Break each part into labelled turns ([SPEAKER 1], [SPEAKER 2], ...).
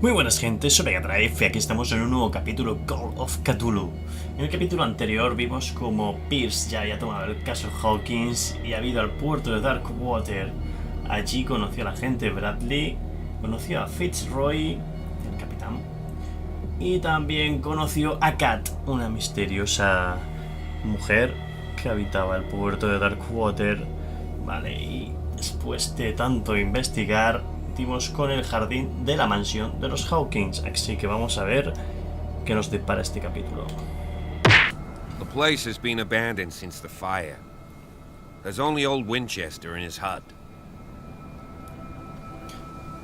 [SPEAKER 1] Muy buenas gente, soy VegaDrive y aquí estamos en un nuevo capítulo Call of Cthulhu. En el capítulo anterior vimos como Pierce ya había tomado el caso Hawkins y ha ido al puerto de Darkwater. Allí conoció a la agente Bradley, conoció a Fitzroy, el capitán, y también conoció a Kat, una misteriosa mujer que habitaba el puerto de Darkwater. Vale, y después de tanto investigar, dimos con el jardín de la mansión de los Hawkins, así que vamos a ver qué nos depara este capítulo.
[SPEAKER 2] The place has been abandoned since the fire. There's only old Winchester in his hut.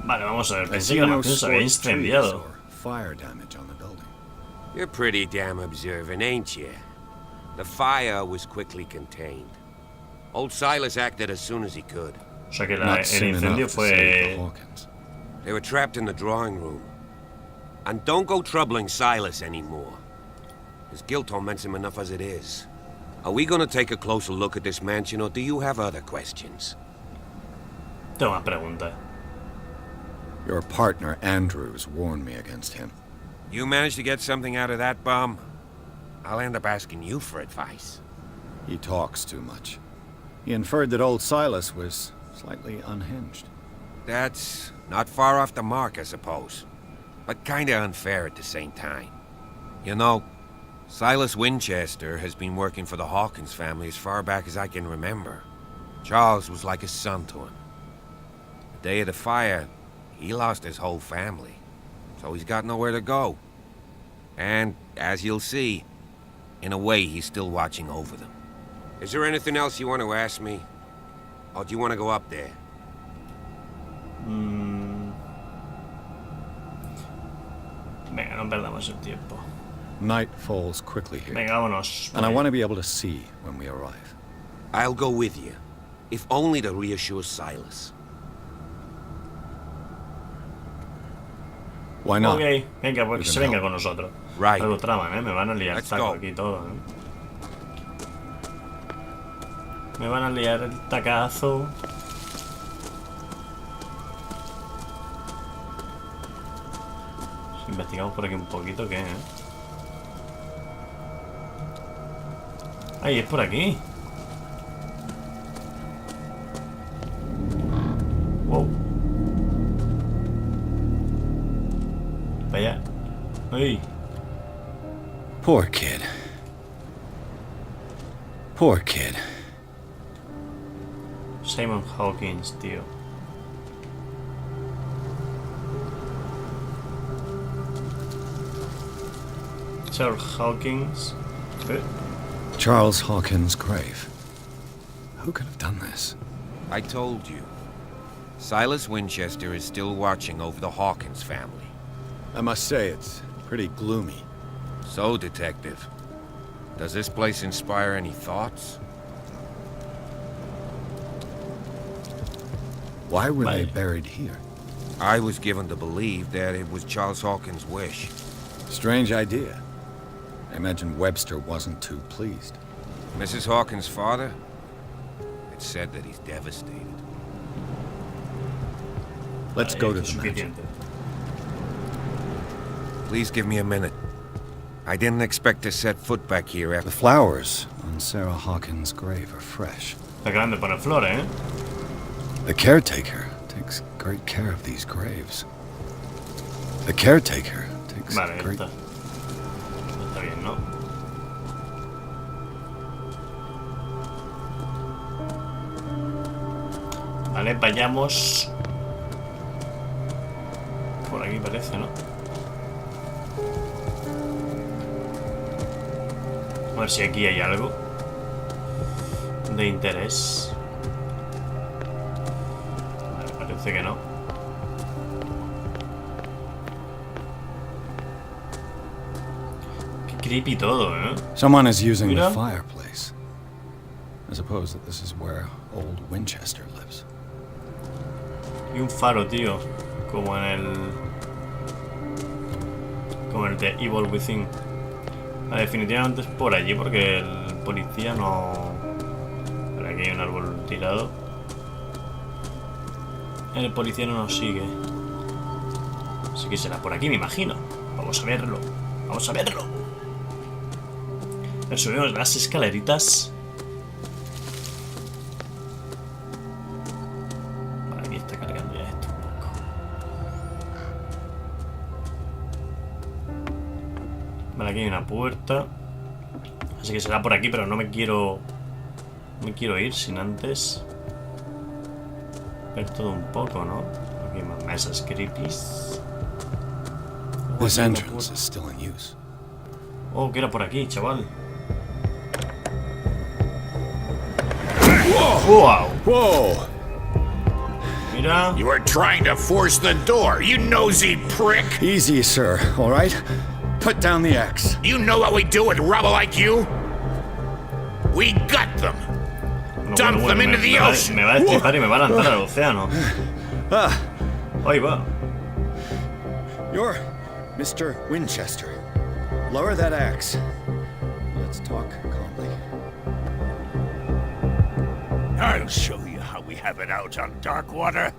[SPEAKER 1] Vale, vamos a ver, pensé que la mansión se había incendiado.
[SPEAKER 2] You're pretty damn observant, ain't you? The fire was quickly contained. Old Silas acted as soon as he could.
[SPEAKER 1] O sea que el incendio fue...
[SPEAKER 2] They were trapped in the drawing room. And don't go troubling Silas anymore. His guilt torments him enough as it is. Are we gonna take a closer look at this mansion, or do you have other questions?
[SPEAKER 1] Tengo una pregunta.
[SPEAKER 3] Your partner, Andrews, warned me against him.
[SPEAKER 2] You managed to get something out of that bum? I'll end up asking you for advice.
[SPEAKER 3] He talks too much. He inferred that old Silas was slightly unhinged.
[SPEAKER 2] That's not far off the mark, I suppose. But kinda unfair at the same time. You know, Silas Winchester has been working for the Hawkins family as far back as I can remember. Charles was like a son to him. The day of the fire, he lost his whole family. So he's got nowhere to go. And, as you'll see, in a way he's still watching over them. Is there anything else you want to ask me? Or do you want to go up there?
[SPEAKER 1] Venga, no perdamos el tiempo.
[SPEAKER 3] Night falls quickly here.
[SPEAKER 1] Venga, vámonos.
[SPEAKER 3] And I want to be able to see when we arrive.
[SPEAKER 2] I'll go with you, if only to reassure Silas.
[SPEAKER 3] Why not?
[SPEAKER 1] Ok, venga, pues que se venga con nosotros.
[SPEAKER 2] Right.
[SPEAKER 1] Algo traman, me van a liar el
[SPEAKER 2] Let's
[SPEAKER 1] taco
[SPEAKER 2] go.
[SPEAKER 1] aquí todo, Me van a liar el tacazo. Si investigamos por aquí un poquito, ¿qué? ¡Ay, es por aquí! ¡Wow! Vaya. ¡Ay!
[SPEAKER 3] Poor kid. Poor kid.
[SPEAKER 1] Simon Hawkins, tío. Charles Hawkins.
[SPEAKER 3] Charles Hawkins' grave. Who could have done this?
[SPEAKER 2] I told you. Silas Winchester is still watching over the Hawkins family.
[SPEAKER 3] I must say, it's pretty gloomy.
[SPEAKER 2] So, Detective, does this place inspire any thoughts?
[SPEAKER 3] Why were they buried here?
[SPEAKER 2] I was given to believe that it was Charles Hawkins' wish.
[SPEAKER 3] Strange idea. I imagine Webster wasn't too pleased.
[SPEAKER 2] Mrs. Hawkins' father? It's said that he's devastated.
[SPEAKER 3] Let's go to the mansion.
[SPEAKER 2] Please give me a minute. I didn't expect to set foot back here after...
[SPEAKER 3] The flowers on Sarah Hawkins' grave are fresh.
[SPEAKER 1] Está grande poner flores,
[SPEAKER 3] The caretaker takes great care of these graves. The caretaker takes
[SPEAKER 1] Vale,
[SPEAKER 3] great...
[SPEAKER 1] está bien, ¿no? Vale, vayamos... Por aquí parece, ¿no? A ver si aquí hay algo de interés. Vale, parece que no. Qué creepy todo, ¿eh?
[SPEAKER 3] Someone is using
[SPEAKER 1] Mira.
[SPEAKER 3] the fireplace. I suppose that this is where old Winchester lives.
[SPEAKER 1] Y un faro, tío. Como en el... Como el de Evil Within. Definitivamente es por allí porque el policía no... Por aquí hay un árbol tirado. El policía no nos sigue. Así que será por aquí, me imagino. Vamos a verlo. Vamos a verlo. Subimos las escaleritas. Vale, aquí está cargando ya esto un poco. Vale, aquí hay una puerta. Así que será por aquí, pero no me quiero... No me quiero ir sin antes ver todo un poco, ¿no? Aquí hay más mesas creepies.
[SPEAKER 3] This entrance is still in use.
[SPEAKER 1] Oh, que era por aquí, chaval.
[SPEAKER 3] Whoa! Whoa!
[SPEAKER 1] Mira.
[SPEAKER 4] You were trying to force the door, you nosy prick!
[SPEAKER 3] Easy, sir, all right? Put down the axe.
[SPEAKER 4] You know what we do with rubble like you? We gut them! Dump them into the ocean!
[SPEAKER 1] Me va a destripar y me va a lanzar al océano. Ahí va.
[SPEAKER 3] You're Mr. Winchester. Lower that axe. Let's talk calmly.
[SPEAKER 4] I'll show you how we have it out on dark water.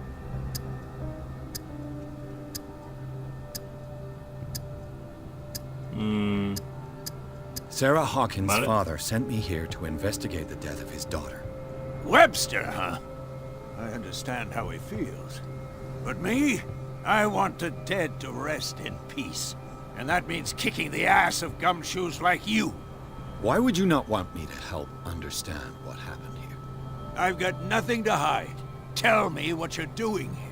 [SPEAKER 3] Sarah Hawkins'
[SPEAKER 1] Vale.
[SPEAKER 3] father sent me here to investigate the death of his daughter.
[SPEAKER 4] Webster, huh? I understand how he feels. But me? I want the dead to rest in peace. And that means kicking the ass of gumshoes like you.
[SPEAKER 3] Why would you not want me to help understand what happened here?
[SPEAKER 4] I've got nothing to hide. Tell me what you're doing here.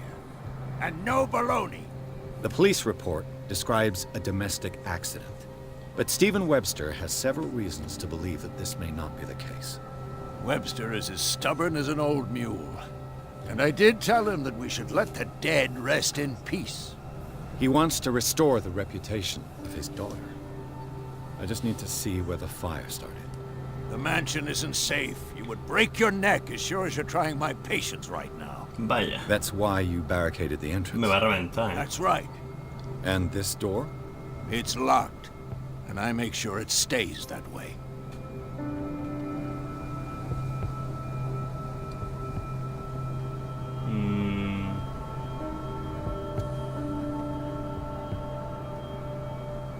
[SPEAKER 4] And no baloney.
[SPEAKER 3] The police report describes a domestic accident. But Stephen Webster has several reasons to believe that this may not be the case.
[SPEAKER 4] Webster is as stubborn as an old mule. And I did tell him that we should let the dead rest in peace.
[SPEAKER 3] He wants to restore the reputation of his daughter. I just need to see where the fire started.
[SPEAKER 4] The mansion isn't safe. You would break your neck as sure as you're trying my patience right now.
[SPEAKER 1] Vaya.
[SPEAKER 3] That's why you barricaded the entrance.
[SPEAKER 1] Me va a reventar,
[SPEAKER 4] That's right.
[SPEAKER 3] And this door?
[SPEAKER 4] It's locked. And I make sure it stays that way.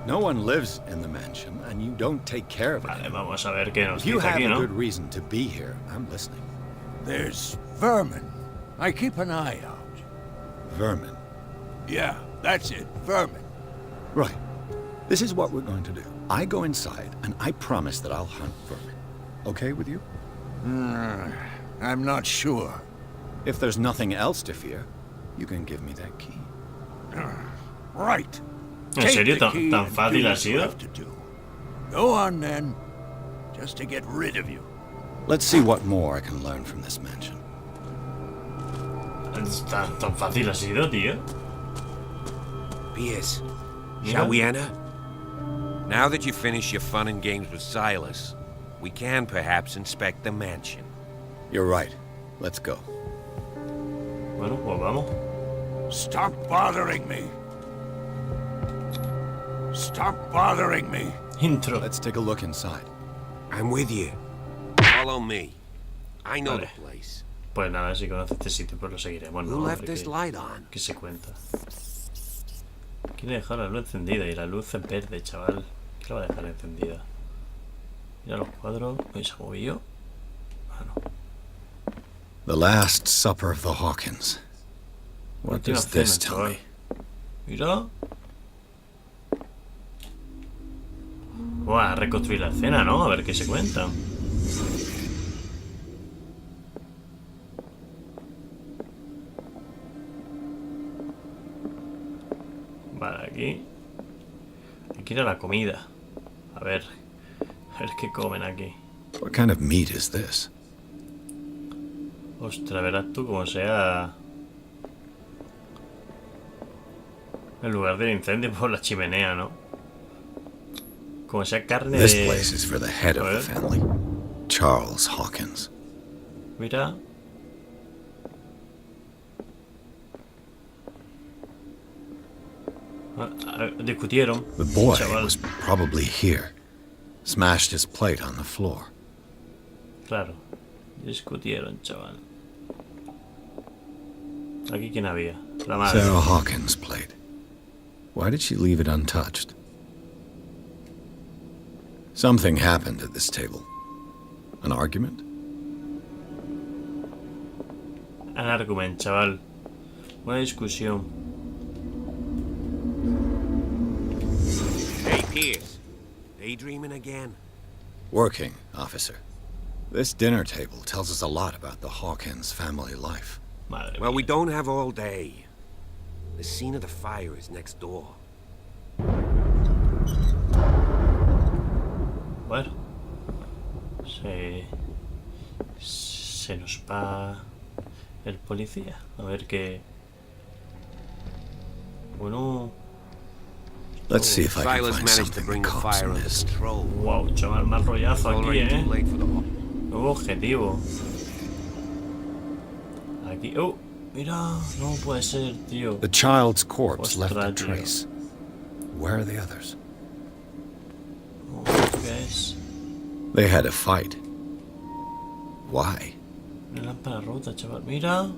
[SPEAKER 3] No one lives in the mansion, and you don't take care of it.
[SPEAKER 1] Vale, vamos a ver qué nos
[SPEAKER 3] If you
[SPEAKER 1] dice
[SPEAKER 3] have
[SPEAKER 1] aquí,
[SPEAKER 3] a
[SPEAKER 1] ¿no?
[SPEAKER 3] good reason to be here, I'm listening.
[SPEAKER 4] There's vermin. I keep an eye out.
[SPEAKER 3] Vermin.
[SPEAKER 4] Yeah, that's it. Vermin.
[SPEAKER 3] Right. This is what we're going to do. I go inside, and I promise that I'll hunt vermin. Okay with you?
[SPEAKER 4] I'm not sure.
[SPEAKER 3] If there's nothing else to fear, you can give me that key.
[SPEAKER 4] Right.
[SPEAKER 1] ¿En
[SPEAKER 4] Take
[SPEAKER 1] serio?
[SPEAKER 4] the
[SPEAKER 1] ¿Tan,
[SPEAKER 4] key
[SPEAKER 1] tan
[SPEAKER 4] and
[SPEAKER 1] fácil
[SPEAKER 4] do
[SPEAKER 1] ha
[SPEAKER 4] what you
[SPEAKER 1] sido?
[SPEAKER 4] have to do. Go on then. Just to get rid of you.
[SPEAKER 3] Let's see what more I can learn from this mansion.
[SPEAKER 1] ¿Tan fácil ha sido, tío?
[SPEAKER 2] Pierce,
[SPEAKER 1] Yeah.
[SPEAKER 2] shall we enter? Now that you finish your fun and games with Silas, we can perhaps inspect the mansion.
[SPEAKER 3] You're right. Let's go.
[SPEAKER 1] Bueno, pues vamos.
[SPEAKER 4] Stop bothering me. Stop bothering me.
[SPEAKER 1] Intro.
[SPEAKER 3] Let's take a look inside.
[SPEAKER 2] I'm with you. Follow me. I know
[SPEAKER 1] Vale.
[SPEAKER 2] the place.
[SPEAKER 1] Pues nada, si conoce este sitio, pues lo seguiremos.
[SPEAKER 2] Who
[SPEAKER 1] ¿No? A
[SPEAKER 2] left
[SPEAKER 1] ver
[SPEAKER 2] this light on?
[SPEAKER 1] ¿Qué se cuenta? Quiere dejar la luz encendida y la luz es verde, chaval. ¿Qué la va a dejar encendida? Mira los cuadros. ¿Y se movió? Ah, no.
[SPEAKER 3] The Last Supper of the Hawkins. What
[SPEAKER 1] Última
[SPEAKER 3] does this
[SPEAKER 1] cena,
[SPEAKER 3] tell
[SPEAKER 1] chaval.
[SPEAKER 3] me?
[SPEAKER 1] Mira. Buah, reconstruir la escena, ¿no? A ver qué se cuenta. Vale, aquí. Aquí era la comida. A ver qué comen aquí.
[SPEAKER 3] What kind of meat is this?
[SPEAKER 1] Ostras, verás tú como sea. En lugar del incendio por la chimenea, ¿no? Como sea carne
[SPEAKER 3] This
[SPEAKER 1] de...
[SPEAKER 3] place is for the head of the family, Charles Hawkins.
[SPEAKER 1] Mira. Discutieron.
[SPEAKER 3] The boy
[SPEAKER 1] chaval.
[SPEAKER 3] was probably here. Smashed his plate on the floor.
[SPEAKER 1] Claro. Discutieron, chaval. Aquí quién había. La madre.
[SPEAKER 3] Sarah Hawkins' plate. Why did she leave it untouched? Something happened at this table. An argument?
[SPEAKER 1] An argument, chaval. Una discusión.
[SPEAKER 2] Hey, Pierce. Daydreaming again?
[SPEAKER 3] Working, officer. This dinner table tells us a lot about the Hawkins family life.
[SPEAKER 1] Madre
[SPEAKER 2] Well,
[SPEAKER 1] mía.
[SPEAKER 2] we don't have all day. The scene of the fire is next door.
[SPEAKER 1] Bueno. Se nos va el policía. A ver qué... Bueno...
[SPEAKER 3] Let's see if I can
[SPEAKER 2] Silas
[SPEAKER 3] find
[SPEAKER 2] managed to
[SPEAKER 3] something
[SPEAKER 2] bring
[SPEAKER 3] the
[SPEAKER 2] the
[SPEAKER 3] cops
[SPEAKER 2] fire under
[SPEAKER 3] missed.
[SPEAKER 2] control.
[SPEAKER 1] Wow, chaval, más rollazo
[SPEAKER 2] It's
[SPEAKER 1] aquí,
[SPEAKER 2] already too late for the
[SPEAKER 1] Nuevo objetivo. Aquí... ¡Oh! Mira, no puede ser, tío.
[SPEAKER 3] The child's corpse left a
[SPEAKER 1] Ostras, tío.
[SPEAKER 3] trace. Where are the others?
[SPEAKER 1] Oh, ¿qué es?
[SPEAKER 3] They had a fight. Why?
[SPEAKER 1] Una lámpara rota, chaval. Mira.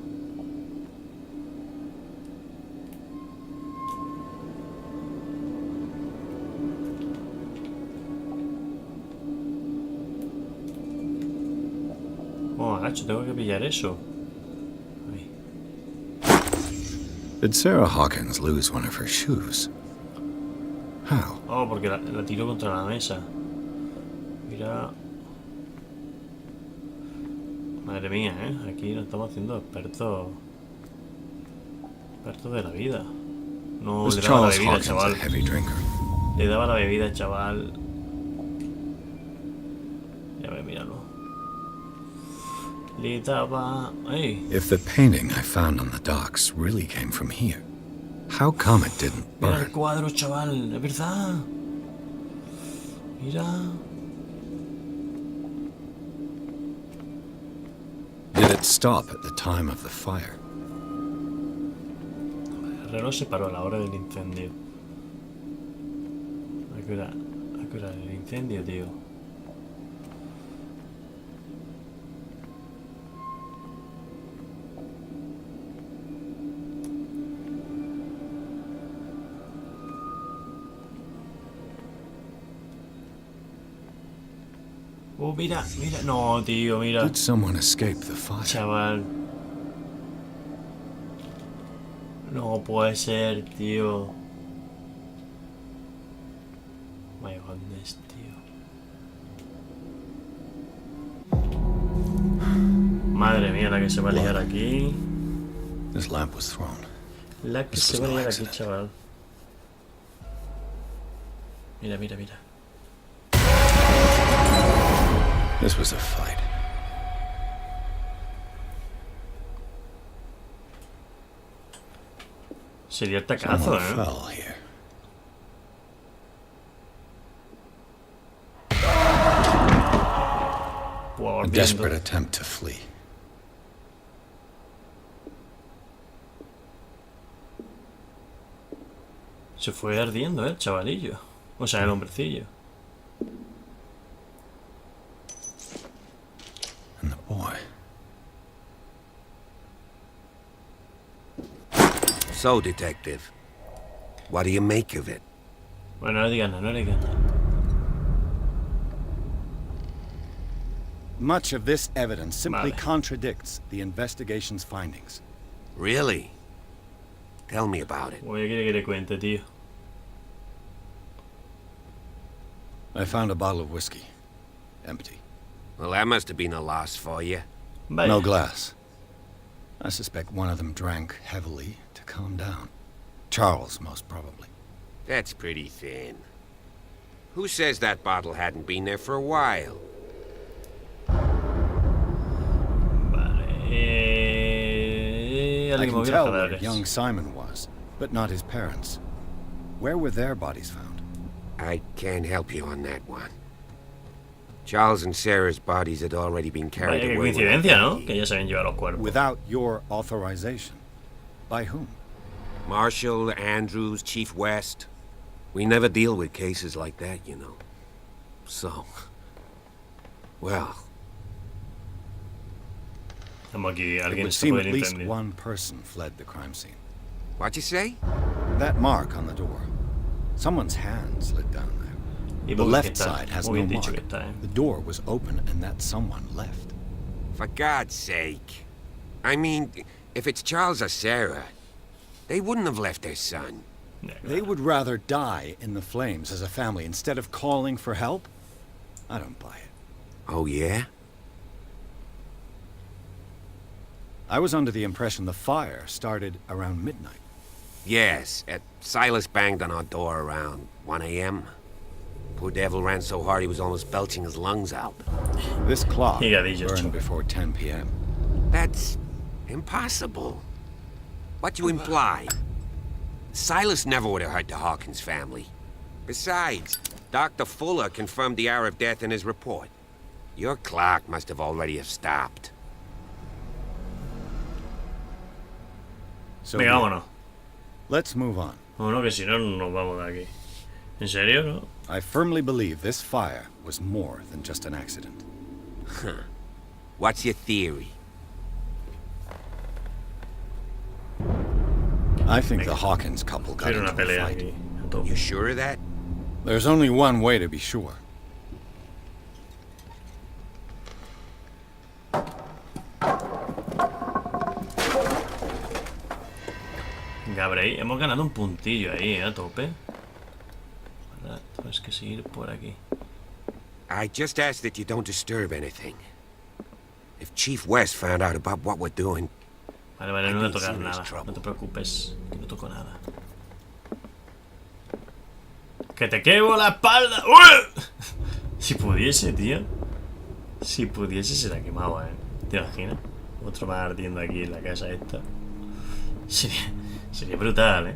[SPEAKER 1] Oh, agacho, tengo que pillar eso. Ay.
[SPEAKER 3] Did Sarah Hawkins lose one of her shoes? How?
[SPEAKER 1] Oh, porque la tiro contra la mesa. Mira. Madre mía, aquí nos estamos haciendo expertos. Expertos de la vida. No,
[SPEAKER 3] Was
[SPEAKER 1] le daba la
[SPEAKER 3] Charles
[SPEAKER 1] bebida,
[SPEAKER 3] Hawkins a
[SPEAKER 1] chaval.
[SPEAKER 3] heavy drinker?
[SPEAKER 1] Le daba la bebida, chaval. Ya ve, míralo. Le daba... ¡Ay!
[SPEAKER 3] If the painting I found on the docks really came from here, how come it didn't
[SPEAKER 1] Mira el
[SPEAKER 3] burn?
[SPEAKER 1] cuadro, chaval. Es verdad. Mira.
[SPEAKER 3] Did it stop at the time of the fire?
[SPEAKER 1] El reloj se paró a la hora del incendio. ¿A qué hora era el incendio, tío? Oh, mira, mira. No, tío, mira.
[SPEAKER 3] Did someone escape the fire?
[SPEAKER 1] Chaval. No puede ser, tío. My goodness, tío. Madre mía, la que se va a liar aquí.
[SPEAKER 3] This lamp was thrown.
[SPEAKER 1] La que
[SPEAKER 3] This
[SPEAKER 1] se
[SPEAKER 3] was
[SPEAKER 1] va a
[SPEAKER 3] no
[SPEAKER 1] liar aquí,
[SPEAKER 3] accident.
[SPEAKER 1] chaval. Mira, mira, mira.
[SPEAKER 3] This was a fight.
[SPEAKER 1] Sería el tacazo,
[SPEAKER 3] Someone
[SPEAKER 1] ¿eh?
[SPEAKER 3] fell here.
[SPEAKER 1] Por
[SPEAKER 3] A
[SPEAKER 1] viendo.
[SPEAKER 3] desperate attempt to flee.
[SPEAKER 1] Se fue ardiendo, el chavalillo. O sea, el hombrecillo.
[SPEAKER 3] And the boy.
[SPEAKER 2] So, Detective, what do you make of it?
[SPEAKER 1] Bueno, no le digas nada, no le digas nada.
[SPEAKER 3] Much of this evidence simply
[SPEAKER 1] Vale.
[SPEAKER 3] contradicts the investigation's findings.
[SPEAKER 2] Really? Tell me about it.
[SPEAKER 1] Voy a querer que le cuente, tío.
[SPEAKER 3] I found a bottle of whiskey. Empty.
[SPEAKER 2] Well, that must have been a loss for you.
[SPEAKER 1] Vaya.
[SPEAKER 3] No glass. I suspect one of them drank heavily to calm down. Charles, most probably.
[SPEAKER 2] That's pretty thin. Who says that bottle hadn't been there for a while?
[SPEAKER 1] Vale.
[SPEAKER 3] I
[SPEAKER 1] Alguien
[SPEAKER 3] can
[SPEAKER 1] movió
[SPEAKER 3] tell
[SPEAKER 1] los
[SPEAKER 3] where
[SPEAKER 1] cadáveres.
[SPEAKER 3] young Simon was, but not his parents. Where were their bodies found?
[SPEAKER 2] I can't help you on that one. Charles and Sarah's bodies had already been carried
[SPEAKER 1] Vaya, qué
[SPEAKER 2] away. when I
[SPEAKER 1] coincidencia,
[SPEAKER 2] got
[SPEAKER 1] ¿no?
[SPEAKER 2] here.
[SPEAKER 1] Que ya se habían llevado los cuerpos.
[SPEAKER 3] Without your authorization. By whom?
[SPEAKER 2] Marshall, Andrews, Chief West. We never deal with cases like that, you know. So, well,
[SPEAKER 1] Estamos aquí,
[SPEAKER 3] It
[SPEAKER 1] alguien
[SPEAKER 3] would
[SPEAKER 1] está
[SPEAKER 3] seem
[SPEAKER 1] por
[SPEAKER 3] at
[SPEAKER 1] el
[SPEAKER 3] least
[SPEAKER 1] incendio.
[SPEAKER 3] one person fled the crime scene.
[SPEAKER 2] what'd you say?
[SPEAKER 3] That mark on the door. Someone's hand slid down there.
[SPEAKER 1] Y
[SPEAKER 3] The
[SPEAKER 1] porque
[SPEAKER 3] left
[SPEAKER 1] está
[SPEAKER 3] side has
[SPEAKER 1] muy
[SPEAKER 3] no
[SPEAKER 1] bien dicho
[SPEAKER 3] mark.
[SPEAKER 1] que está,
[SPEAKER 3] The door was open and that someone left.
[SPEAKER 2] For God's sake. I mean, if it's Charles or Sarah, they wouldn't have left their son.
[SPEAKER 1] Ya,
[SPEAKER 3] They
[SPEAKER 1] claro.
[SPEAKER 3] would rather die in the flames as a family instead of calling for help? I don't buy it.
[SPEAKER 2] Oh, yeah?
[SPEAKER 3] I was under the impression the fire started around midnight.
[SPEAKER 2] Yes, Silas banged on our door around 1 a.m. Poor devil ran so hard he was almost belching his lungs out.
[SPEAKER 3] This clock
[SPEAKER 1] Higadillos,
[SPEAKER 3] burned
[SPEAKER 1] chaval.
[SPEAKER 3] before 10 p.m.
[SPEAKER 2] That's impossible. What you imply? Silas never would have hurt the Hawkins family. Besides, Dr. Fuller confirmed the hour of death in his report. Your clock must have already have stopped.
[SPEAKER 3] So
[SPEAKER 1] Venga,
[SPEAKER 3] yeah,
[SPEAKER 1] vámonos.
[SPEAKER 3] let's move on.
[SPEAKER 1] Vámonos, que si no nos vamos de aquí. ¿En serio, no?
[SPEAKER 3] I firmly believe this fire was more than just an accident.
[SPEAKER 2] What's your theory?
[SPEAKER 3] I think the Hawkins couple got
[SPEAKER 1] Quiero una
[SPEAKER 3] into a
[SPEAKER 1] pelea
[SPEAKER 3] fight.
[SPEAKER 1] aquí. A tope.
[SPEAKER 2] You sure of that?
[SPEAKER 3] There's only one way to be sure.
[SPEAKER 1] Gabriel, hemos ganado un puntillo ahí, a tope. Ahora tienes que seguir por aquí.
[SPEAKER 2] I just ask that you don't disturb anything. If Chief West found out about what we're doing,
[SPEAKER 1] Vale, vale, no voy a
[SPEAKER 2] I'd be in
[SPEAKER 1] tocar
[SPEAKER 2] serious
[SPEAKER 1] nada.
[SPEAKER 2] trouble.
[SPEAKER 1] No te preocupes, que no toco nada. ¡Que te quemo la espalda! ¡Uy! Si pudiese, tío. Si pudiese, se la quemaba, ¿Te imaginas? Otro más ardiendo aquí en la casa esta. Sería brutal,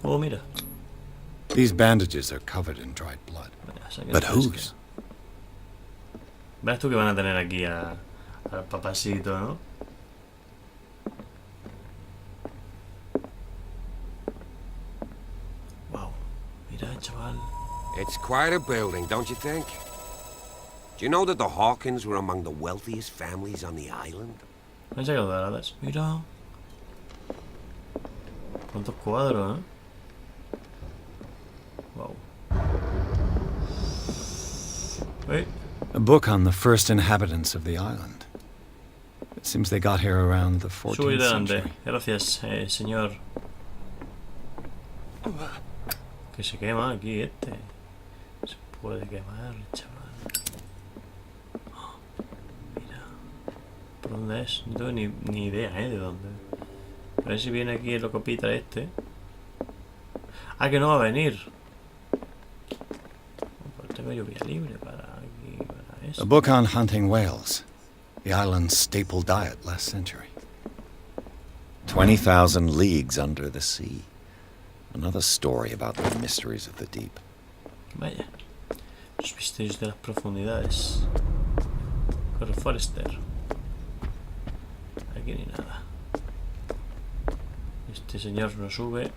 [SPEAKER 1] Oh, mira.
[SPEAKER 3] These bandages are covered in dried blood.
[SPEAKER 1] Vaya, saca
[SPEAKER 3] But
[SPEAKER 1] el fresco.
[SPEAKER 3] whose?
[SPEAKER 1] Verás tú que van a tener aquí al papacito, ¿no? Wow. Mira, chaval.
[SPEAKER 2] it's quite a building, don't you think? Do you know that the Hawkins were among the wealthiest families on the island?
[SPEAKER 1] Me han sacado doradas. Mira. ¿Cuántos cuadros, Wow. Wait.
[SPEAKER 3] A book on the first inhabitants of the island. It seems they got here around the 14th
[SPEAKER 1] Sube delante.
[SPEAKER 3] century.
[SPEAKER 1] Gracias, señor. Que se quema aquí este. Se puede quemar, chaval. Oh, mira. ¿Por dónde es? No tengo ni idea, de dónde. A ver si viene aquí el locopita este. Ah, que no va a venir. Pues tengo yo vía libre para aquí, para
[SPEAKER 3] A
[SPEAKER 1] eso.
[SPEAKER 3] book on hunting whales, the island's staple diet last century. 20,000 leagues under the sea. Another story about the mysteries of the deep.
[SPEAKER 1] Vaya. Los misterios de las profundidades. Corre Forrester. Aquí ni nada. Este señor no sube.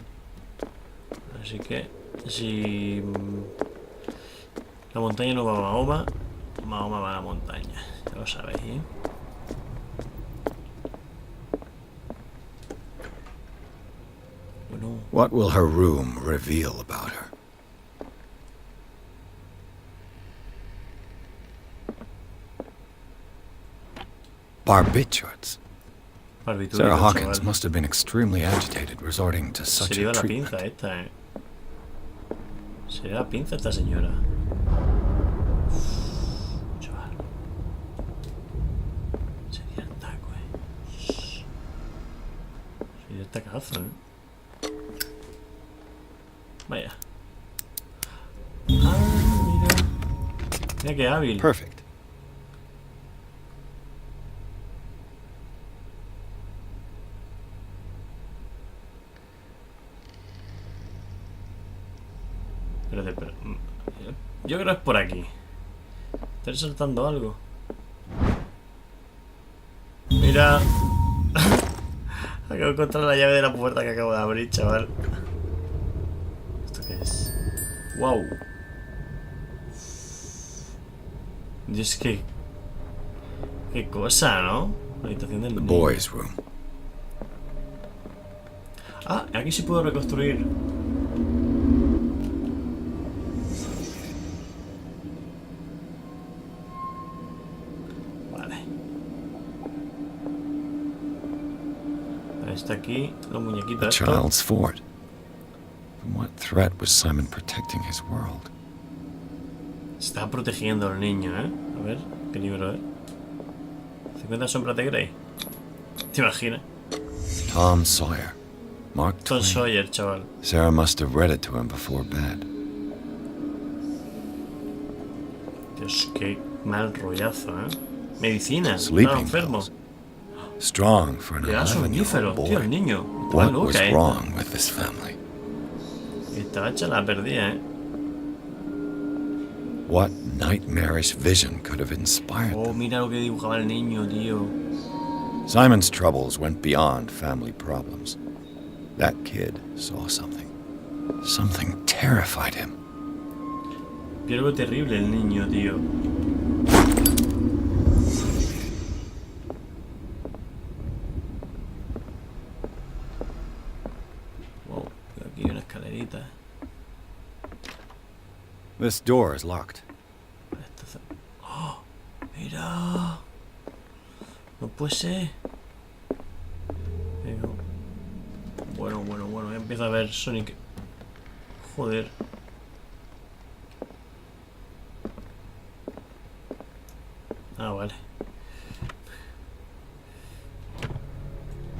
[SPEAKER 1] Así que si la montaña no va a Mahoma, Mahoma va a la montaña. Ya lo sabéis, Bueno,
[SPEAKER 3] What will her room reveal about her? Barbiturates.
[SPEAKER 1] barbitúrico,
[SPEAKER 3] Sarah Hawkins
[SPEAKER 1] chaval.
[SPEAKER 3] must have been extremely agitated resorting to
[SPEAKER 1] Se
[SPEAKER 3] such
[SPEAKER 1] le iba
[SPEAKER 3] a
[SPEAKER 1] la
[SPEAKER 3] treatment.
[SPEAKER 1] pinza esta, Se le iba la pinza a esta señora. Chaval. Se dio el taco, Se dio el tacazo, Vaya. Ah, mira. Mira qué hábil.
[SPEAKER 3] Perfect.
[SPEAKER 1] Espérate, yo creo que es por aquí. ¿Estás saltando algo? Mira. Acabo de encontrar la llave de la puerta que acabo de abrir, chaval. ¿Esto qué es? ¡Wow! Dios, qué cosa, ¿no? La habitación del
[SPEAKER 3] The
[SPEAKER 1] niño.
[SPEAKER 3] boys' room.
[SPEAKER 1] Ah, aquí sí puedo reconstruir. Vale. Está aquí los
[SPEAKER 3] The
[SPEAKER 1] muñequitos.
[SPEAKER 3] child's fort. From what threat was Simon protecting his world?
[SPEAKER 1] Está protegiendo al niño, ¿eh? A ver, ¿qué libro es? 50 sombras de Grey. ¿Te imaginas?
[SPEAKER 3] Tom Sawyer. Mark
[SPEAKER 1] Tom
[SPEAKER 3] Twain.
[SPEAKER 1] Sawyer, chaval.
[SPEAKER 3] Sarah must have read it to him before bed.
[SPEAKER 1] Dios, qué mal rollazo, ¿eh? Medicina. Estaba
[SPEAKER 3] Sleeping
[SPEAKER 1] enfermo.
[SPEAKER 3] pills. Strong for an
[SPEAKER 1] Le da
[SPEAKER 3] 11-year-old
[SPEAKER 1] somnífero, tío, el
[SPEAKER 3] boy.
[SPEAKER 1] niño. Estaba
[SPEAKER 3] What was
[SPEAKER 1] loca, ¿eh?
[SPEAKER 3] wrong with this family?
[SPEAKER 1] Estaba hecha la perdida, ¿eh?
[SPEAKER 3] What nightmarish vision could have inspired
[SPEAKER 1] Oh,
[SPEAKER 3] them?
[SPEAKER 1] mira lo que dibujaba el niño, tío.
[SPEAKER 3] Simon's troubles went beyond family problems. That kid saw something. Something terrified him.
[SPEAKER 1] Vio algo terrible el niño, tío. Wow, aquí hay una escalerita.
[SPEAKER 3] This door is locked.
[SPEAKER 1] ¡Oh! ¡Mira! No puede ser. Venga. Bueno, ya empieza a ver Sonic. Joder. Ah, vale.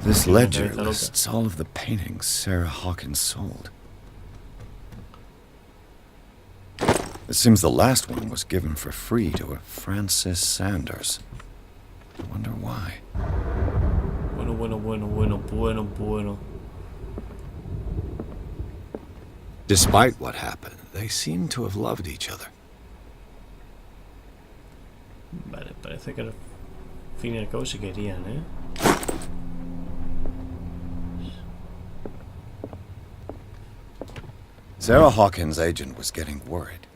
[SPEAKER 3] This ledger
[SPEAKER 1] cabeza loca.
[SPEAKER 3] lists all of the paintings Sarah Hawkins sold. It seems the last one was given for free to a Francis Sanders. I wonder why.
[SPEAKER 1] Bueno.
[SPEAKER 3] Despite what happened, they seem to have loved each other.
[SPEAKER 1] Vale, parece que al fin y al cabo se querían, ¿eh?
[SPEAKER 3] Sarah Hawkins' agent was getting worried.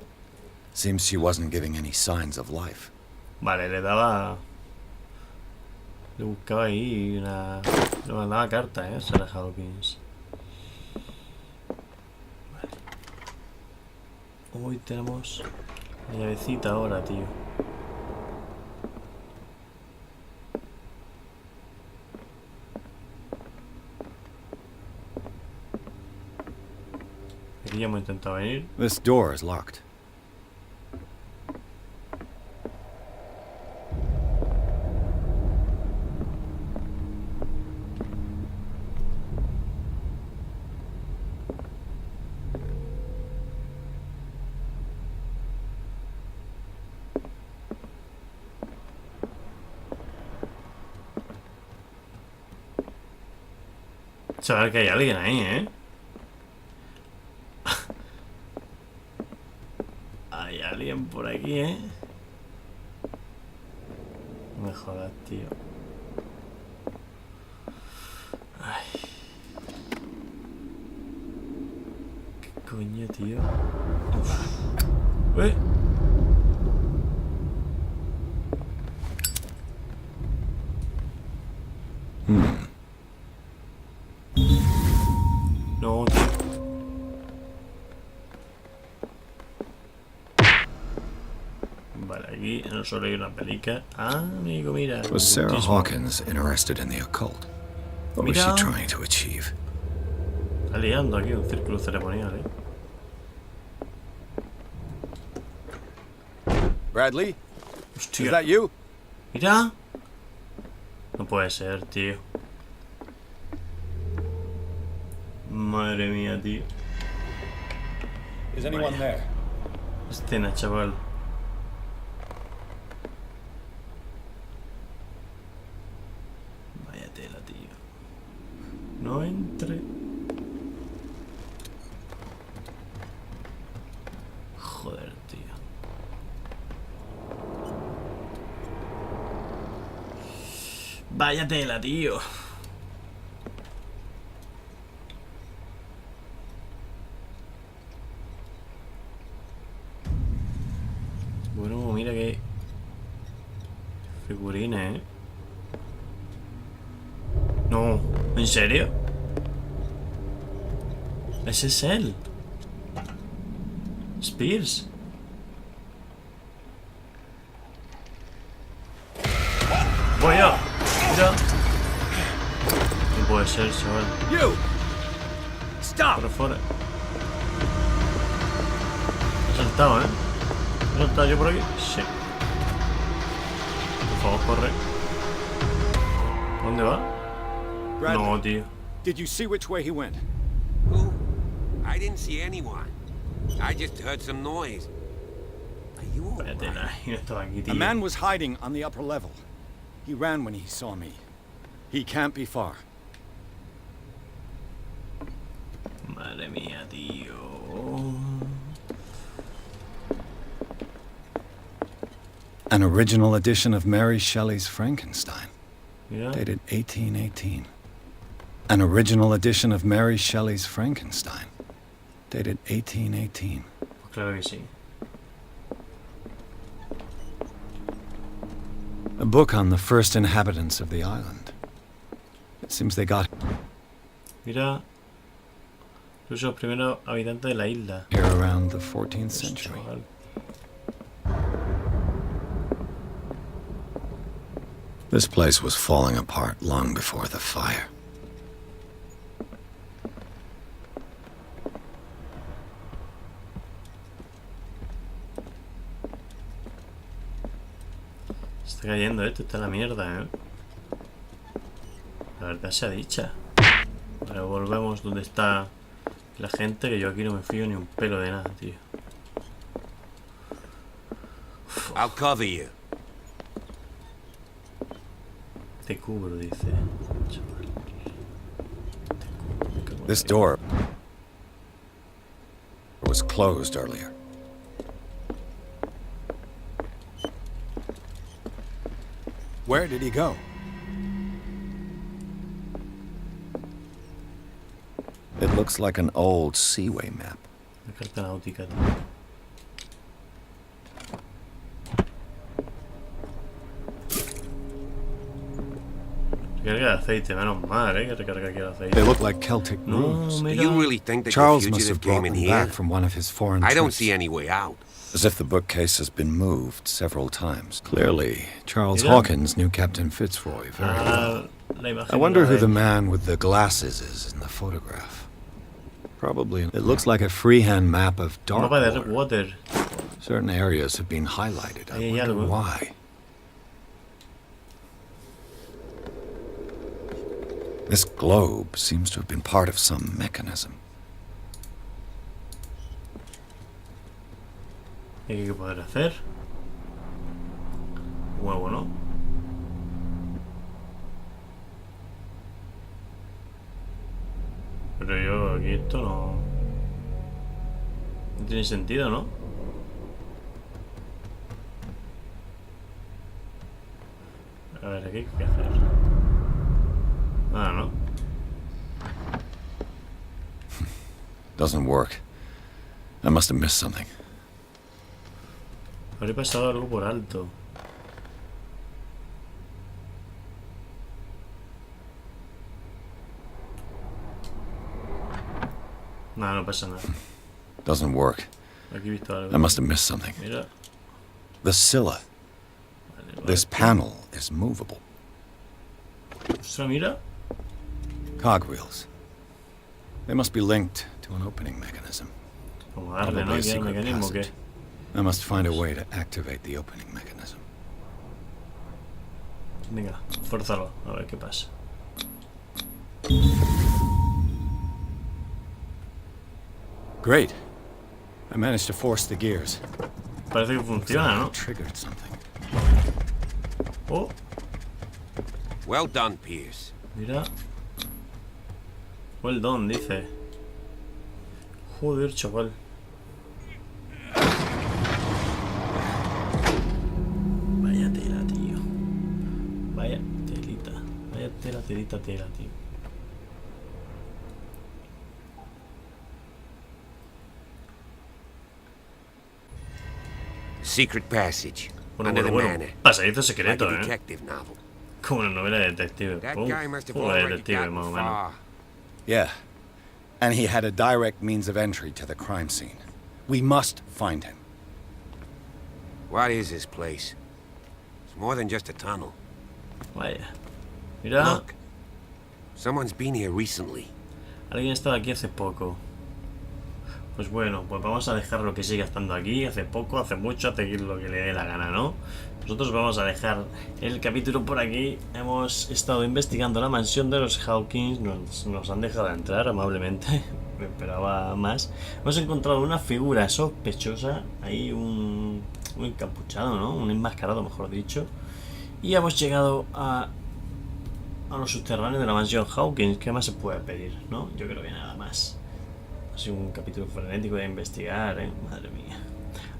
[SPEAKER 3] Seems she wasn't giving any signs of life.
[SPEAKER 1] Vale, le daba... Le buscaba ahí una... Le mandaba carta, ¿eh? Sarah Hawkins. Vale. Hoy tenemos la llavecita ahora, tío. Aquí ya hemos intentado venir.
[SPEAKER 3] This door is locked.
[SPEAKER 1] Saber que hay alguien ahí, ¿eh? Hay alguien por aquí, ¿eh? No me jodas, tío. Ay. ¿Qué coño, tío? Uf. ¿Eh? No, tío. Vale, aquí no solo hay una pelica. Ah, amigo, mira.
[SPEAKER 3] Was Sarah
[SPEAKER 1] ocultismo.
[SPEAKER 3] Hawkins interested in the occult? What was she
[SPEAKER 1] Mira.
[SPEAKER 3] trying to achieve?
[SPEAKER 1] Está liando aquí un círculo ceremonial, ¿eh?
[SPEAKER 5] Bradley,
[SPEAKER 1] Hostia.
[SPEAKER 5] is that you?
[SPEAKER 1] Mira. No puede ser, tío. Madre mía, tío.
[SPEAKER 5] Is anyone there?
[SPEAKER 1] Escena, chaval. Vaya tela, tío. No entre. Joder, tío. Vaya tela, tío. Bueno, mira que figurines, ¿eh? No, ¿en serio? Ese es él. Spears. Voy yo. Mira. No puede ser, chaval.
[SPEAKER 3] You! Stop!
[SPEAKER 1] Por fuera. He saltado, ¿eh? ¿He saltado yo por aquí? Sí. Por favor, corre. ¿Dónde va?
[SPEAKER 3] Bradley,
[SPEAKER 1] No, tío.
[SPEAKER 3] did you see which way he went?
[SPEAKER 2] Who? I didn't see anyone. I just heard some noise. Are you all
[SPEAKER 1] Vaya
[SPEAKER 2] right?
[SPEAKER 1] tela. Y no estaba aquí,
[SPEAKER 3] A
[SPEAKER 1] tío.
[SPEAKER 3] man was hiding on the upper level. He ran when he saw me. He can't be far.
[SPEAKER 1] Madre mía, tío.
[SPEAKER 3] An original edition of Mary Shelley's Frankenstein,
[SPEAKER 1] Mira.
[SPEAKER 3] dated 1818. An original edition of Mary Shelley's Frankenstein, dated 1818.
[SPEAKER 1] Pues claro que sí.
[SPEAKER 3] A book on the first inhabitants of the island. It seems they got
[SPEAKER 1] Mira. Incluso los primeros habitantes de la isla.
[SPEAKER 3] here around the 14th century.
[SPEAKER 1] Chaval.
[SPEAKER 3] This place was falling apart long before the fire.
[SPEAKER 1] Está cayendo esto, está la mierda, La verdad sea dicha. Vale, volvemos donde está la gente, que yo aquí no me fío ni un pelo de nada, tío.
[SPEAKER 2] I'll cover you.
[SPEAKER 1] Te cubro, dice. Chaval. Te cubro.
[SPEAKER 3] This door was closed earlier. Where did he go? It looks like an old seaway map.
[SPEAKER 1] La carta náutica, tío. Recarga de aceite, menos mal, que recarga aquí el aceite.
[SPEAKER 3] They look like Celtic
[SPEAKER 1] No,
[SPEAKER 3] runes.
[SPEAKER 2] Do
[SPEAKER 1] mira.
[SPEAKER 2] you really think that
[SPEAKER 3] Charles
[SPEAKER 2] the
[SPEAKER 3] must
[SPEAKER 2] fugitive
[SPEAKER 3] have brought
[SPEAKER 2] came in
[SPEAKER 3] them
[SPEAKER 2] here?
[SPEAKER 3] back from one of his foreign
[SPEAKER 2] I don't
[SPEAKER 3] trips.
[SPEAKER 2] see any way out.
[SPEAKER 3] As if the bookcase has been moved several times. Clearly, Charles
[SPEAKER 1] Mira.
[SPEAKER 3] Hawkins knew Captain Fitzroy very well.
[SPEAKER 1] La imagen
[SPEAKER 3] I wonder
[SPEAKER 1] de
[SPEAKER 3] who
[SPEAKER 1] la
[SPEAKER 3] the
[SPEAKER 1] de-
[SPEAKER 3] man with the glasses is in the photograph. Probably. It looks like a freehand map of
[SPEAKER 1] Un mapa de
[SPEAKER 3] Darkwater.
[SPEAKER 1] Water.
[SPEAKER 3] Certain areas have been highlighted. I
[SPEAKER 1] Ahí hay
[SPEAKER 3] wonder
[SPEAKER 1] algo.
[SPEAKER 3] why. This globe seems to have been part of some mechanism.
[SPEAKER 1] ¿Y qué hay que poder hacer? Huevo, ¿no? Pero yo aquí esto no... No tiene sentido, ¿no? A ver, aquí qué hacer. Ah, no.
[SPEAKER 3] Doesn't work. I must have missed something.
[SPEAKER 1] Habré pasado algo por alto. No, no pasa nada.
[SPEAKER 3] Doesn't work.
[SPEAKER 1] Aquí he visto algo.
[SPEAKER 3] I must have missed something.
[SPEAKER 1] Mira.
[SPEAKER 3] The Scylla.
[SPEAKER 1] Vale, vale.
[SPEAKER 3] This panel is movable.
[SPEAKER 1] Ostras, mira.
[SPEAKER 3] Cogwheels. They must be linked to an opening mechanism.
[SPEAKER 1] Como darle, ¿no?
[SPEAKER 3] Probably a
[SPEAKER 1] Aquí al
[SPEAKER 3] secret
[SPEAKER 1] mecanismo que...
[SPEAKER 3] passage. I must find a way to activate the opening mechanism.
[SPEAKER 1] Venga, fórzalo, a ver qué pasa.
[SPEAKER 3] Great. I managed to force the gears.
[SPEAKER 1] Parece que
[SPEAKER 3] Looks like
[SPEAKER 1] funciona,
[SPEAKER 3] I
[SPEAKER 1] ¿no?
[SPEAKER 3] triggered something.
[SPEAKER 1] Oh,
[SPEAKER 2] Well done, Pierce.
[SPEAKER 1] mira. Well done, dice. Joder, chaval. Vaya tela, tío. Vaya telita. Vaya tela, telita, tela, tío.
[SPEAKER 2] Secret passage.
[SPEAKER 1] Bueno,
[SPEAKER 2] Under
[SPEAKER 1] bueno,
[SPEAKER 2] the
[SPEAKER 1] bueno.
[SPEAKER 2] manor.
[SPEAKER 1] Pasadizo
[SPEAKER 2] Like
[SPEAKER 1] secreto,
[SPEAKER 2] a
[SPEAKER 1] ¿eh?
[SPEAKER 2] detective novel.
[SPEAKER 1] Como una novela de detective.
[SPEAKER 2] That
[SPEAKER 1] Pum,
[SPEAKER 2] guy must have
[SPEAKER 1] juego de
[SPEAKER 2] already
[SPEAKER 1] detective,
[SPEAKER 2] gotten
[SPEAKER 1] más o menos.
[SPEAKER 2] far.
[SPEAKER 3] Yeah. And he had a direct means of entry to the crime scene. We must find him.
[SPEAKER 2] What is this place? It's more than just a tunnel.
[SPEAKER 1] Vaya. Mira.
[SPEAKER 2] Look. Someone's been here recently.
[SPEAKER 1] Alguien ha estado aquí hace poco. Pues bueno, pues vamos a dejarlo que siga estando aquí. Hace poco, hace mucho, hace lo que le dé la gana, ¿no? Nosotros vamos a dejar el capítulo por aquí. Hemos estado investigando la mansión de los Hawkins. Nos han dejado entrar amablemente. Me esperaba más. Hemos encontrado una figura sospechosa. Ahí un encapuchado, ¿no? Un enmascarado, mejor dicho. Y hemos llegado a los subterráneos de la mansión Hawkins. ¿Qué más se puede pedir, no? Yo creo que nada más. Ha sido un capítulo frenético de investigar, madre mía.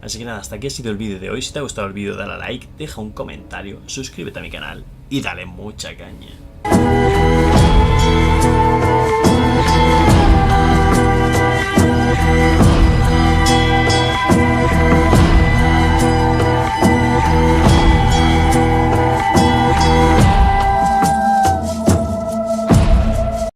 [SPEAKER 1] Así que nada, hasta aquí ha sido el vídeo de hoy. Si te ha gustado el vídeo, dale a like, deja un comentario, suscríbete a mi canal y dale mucha caña.